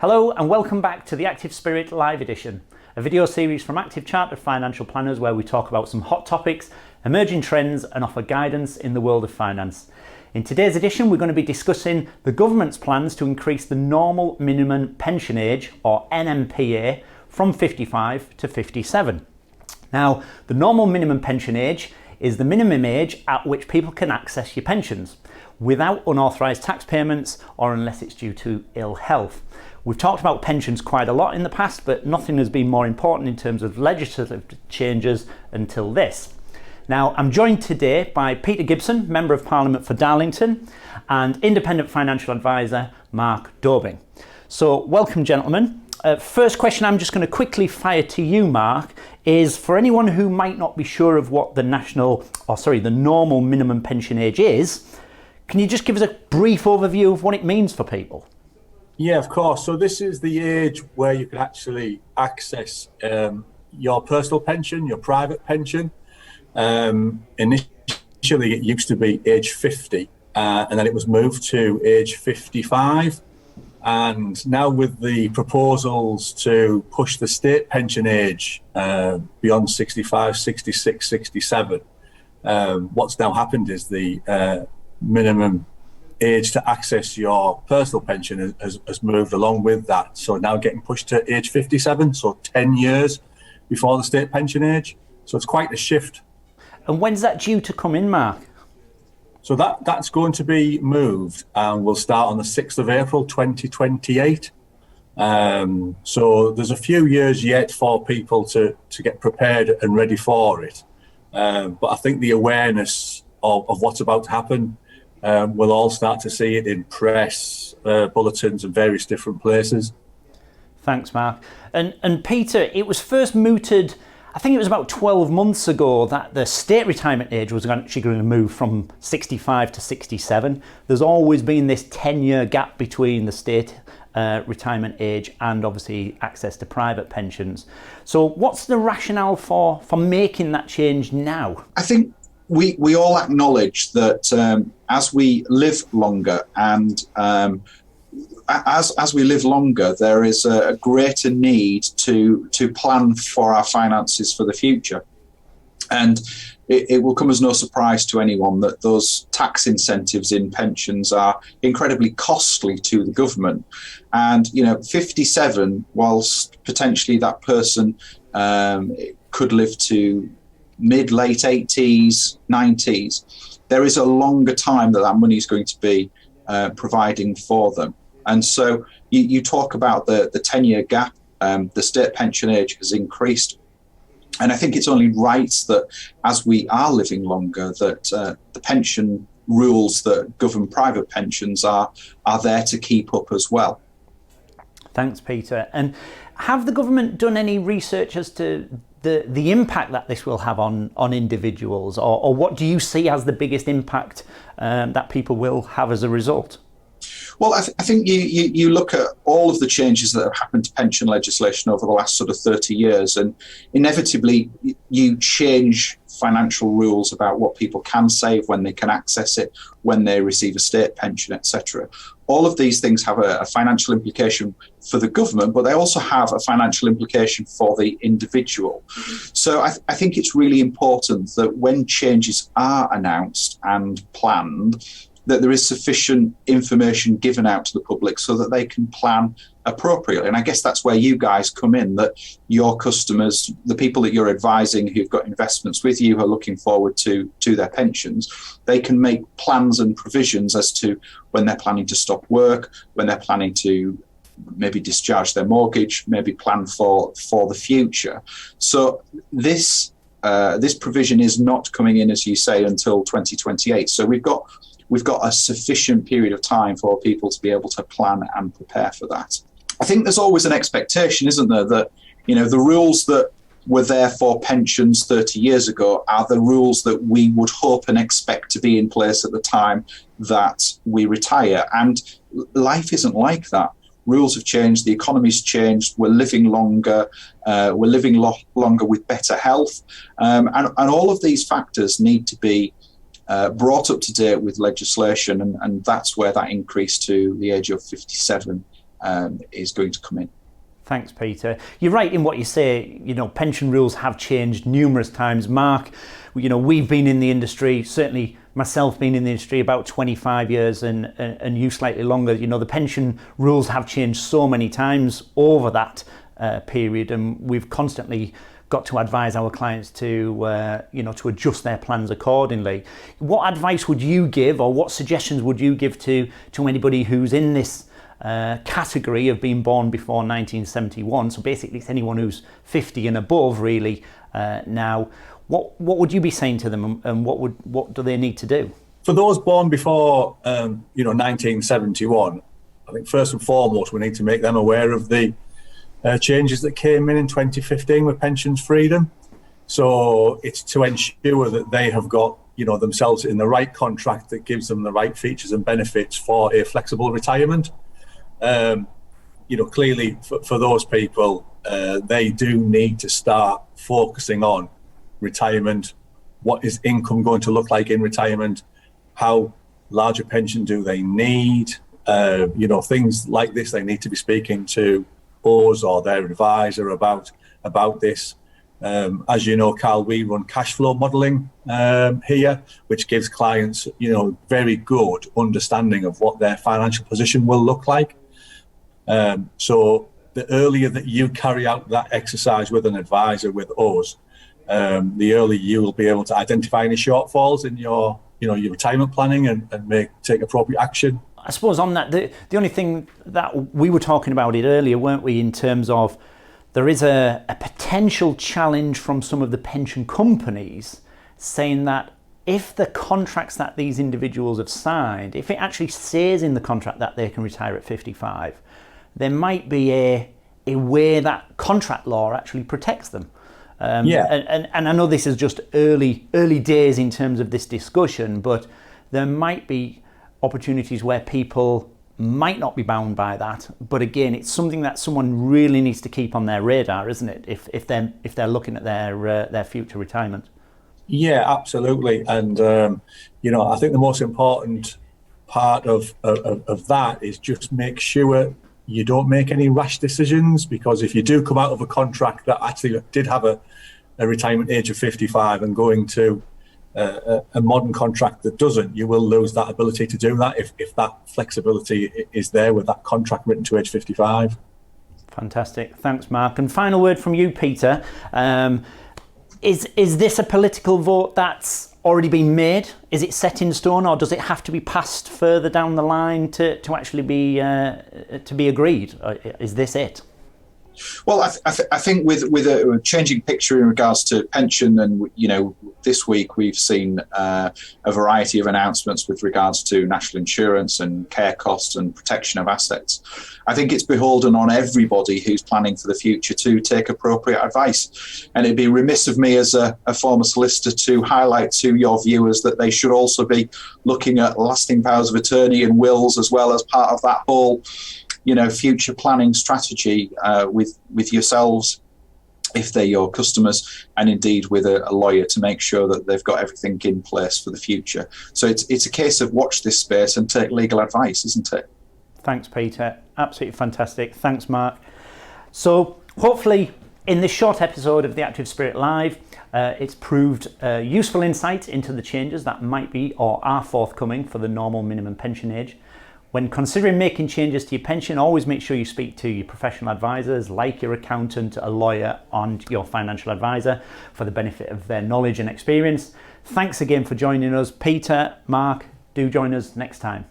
Hello and welcome back to the Active Spirit Live Edition, a video series from Active Chartered Financial Planners where we talk about some hot topics, emerging trends and offer guidance in the world of finance. In today's edition we're going to be discussing the government's plans to increase the normal minimum pension age, or NMPA, from 55 to 57. Now, the normal minimum pension age is the minimum age at which people can access your pensions without unauthorised tax payments or unless it's due to ill health. We've talked about pensions quite a lot in the past, but nothing has been more important in terms of legislative changes until this. Now, I'm joined today by Peter Gibson, Member of Parliament for Darlington, and Independent Financial Advisor Mark Dobing. So, welcome, gentlemen. First question I'm just going to quickly fire to you, Mark, is for anyone who might not be sure of what the normal minimum pension age is, can you just give us a brief overview of what it means for people? Yeah, of course. So this is the age where you can actually access your personal pension, your private pension. Initially, it used to be age 50, and then it was moved to age 55. And now with the proposals to push the state pension age beyond 65, 66, 67, what's now happened is the minimum age to access your personal pension has moved along with that. So now getting pushed to age 57, so 10 years before the state pension age. So it's quite a shift. And when's that due to come in, Mark? So that's going to be moved and will start on the 6th of April 2028. So there's a few years yet for people to get prepared and ready for it. But I think the awareness of what's about to happen, we'll all start to see it in press, bulletins and various different places. Thanks, Mark. And Peter, it was first mooted, I think it was about 12 months ago, that the state retirement age was actually going to move from 65 to 67. There's always been this 10-year gap between the state retirement age and obviously access to private pensions. So what's the rationale for making that change now? I think we all acknowledge that as we live longer and as we live longer, there is a greater need to plan for our finances for the future. And it will come as no surprise to anyone that those tax incentives in pensions are incredibly costly to the government. And, 57, whilst potentially that person could live to mid-late 80s, 90s, there is a longer time that money is going to be providing for them. And so you talk about the 10-year gap, the state pension age has increased. And I think it's only right that as we are living longer, that the pension rules that govern private pensions are there to keep up as well. Thanks, Peter. And have the government done any research as to the impact that this will have on individuals, or what do you see as the biggest impact that people will have as a result? Well, I think you look at all of the changes that have happened to pension legislation over the last sort of 30 years, and inevitably you change financial rules about what people can save, when they can access it, when they receive a state pension, etc. All of these things have a financial implication for the government, but they also have a financial implication for the individual. So I think it's really important that when changes are announced and planned, that there is sufficient information given out to the public so that they can plan appropriately. And I guess that's where you guys come in, that your customers, the people that you're advising who've got investments with you, who are looking forward to their pensions, they can make plans and provisions as to when they're planning to stop work, when they're planning to maybe discharge their mortgage, maybe plan for the future. So this provision is not coming in, as you say, until 2028. So we've got a sufficient period of time for people to be able to plan and prepare for that. I think there's always an expectation, isn't there, that the rules that were there for pensions 30 years ago are the rules that we would hope and expect to be in place at the time that we retire. And life isn't like that. Rules have changed, the economy's changed, we're living longer, longer with better health. And all of these factors need to be brought up to date with legislation, and that's where that increase to the age of 57 is going to come in. Thanks, Peter. You're right in what you say. Pension rules have changed numerous times. Mark, we've been in the industry, certainly myself been in the industry about 25 years and you slightly longer. The pension rules have changed so many times over that period, and we've constantly got to advise our clients to adjust their plans accordingly. What advice would you give, or what suggestions would you give to anybody who's in this category of being born before 1971? So basically it's anyone who's 50 and above really now. What would you be saying to them, and what do they need to do? For those born before 1971, I think first and foremost we need to make them aware of the changes that came in 2015 with pensions freedom. So it's to ensure that they have got themselves in the right contract that gives them the right features and benefits for a flexible retirement. Clearly for those people, they do need to start focusing on retirement. What is income going to look like in retirement? How large a pension do they need? Things like this, they need to be speaking to us or their advisor about this. As you know, Carl, we run cash flow modelling here, which gives clients, very good understanding of what their financial position will look like. So the earlier that you carry out that exercise with an advisor, with us, the earlier you will be able to identify any shortfalls in your retirement planning and take appropriate action. I suppose on that, the only thing that we were talking about it earlier, weren't we, in terms of there is a potential challenge from some of the pension companies saying that if the contracts that these individuals have signed, if it actually says in the contract that they can retire at 55, there might be a way that contract law actually protects them. And I know this is just early days in terms of this discussion, but there might be opportunities where people might not be bound by that. But again, it's something that someone really needs to keep on their radar, isn't it? If they're looking at their future retirement. Yeah, absolutely. And I think the most important part of that is just make sure you don't make any rash decisions, because if you do come out of a contract that actually did have a retirement age of 55 and going to a modern contract that doesn't, you will lose that ability to do that if that flexibility is there with that contract written to age 55. Fantastic. Thanks, Mark. And final word from you, Peter. Is this a political vote that's already been made? Is it set in stone, or does it have to be passed further down the line to actually be agreed? Is this it? Well, I think with a changing picture in regards to pension, and this week we've seen a variety of announcements with regards to national insurance and care costs and protection of assets. I think it's beholden on everybody who's planning for the future to take appropriate advice. And it'd be remiss of me as a former solicitor to highlight to your viewers that they should also be looking at lasting powers of attorney and wills as well as part of that whole future planning strategy with yourselves, if they're your customers, and indeed with a lawyer to make sure that they've got everything in place for the future. So it's a case of watch this space and take legal advice, isn't it? Thanks, Peter. Absolutely fantastic. Thanks, Mark. So hopefully in this short episode of the Active Spirit Live, it's proved useful insight into the changes that might be or are forthcoming for the normal minimum pension age. When considering making changes to your pension, always make sure you speak to your professional advisors, like your accountant, a lawyer, and your financial advisor for the benefit of their knowledge and experience. Thanks again for joining us. Peter, Mark, do join us next time.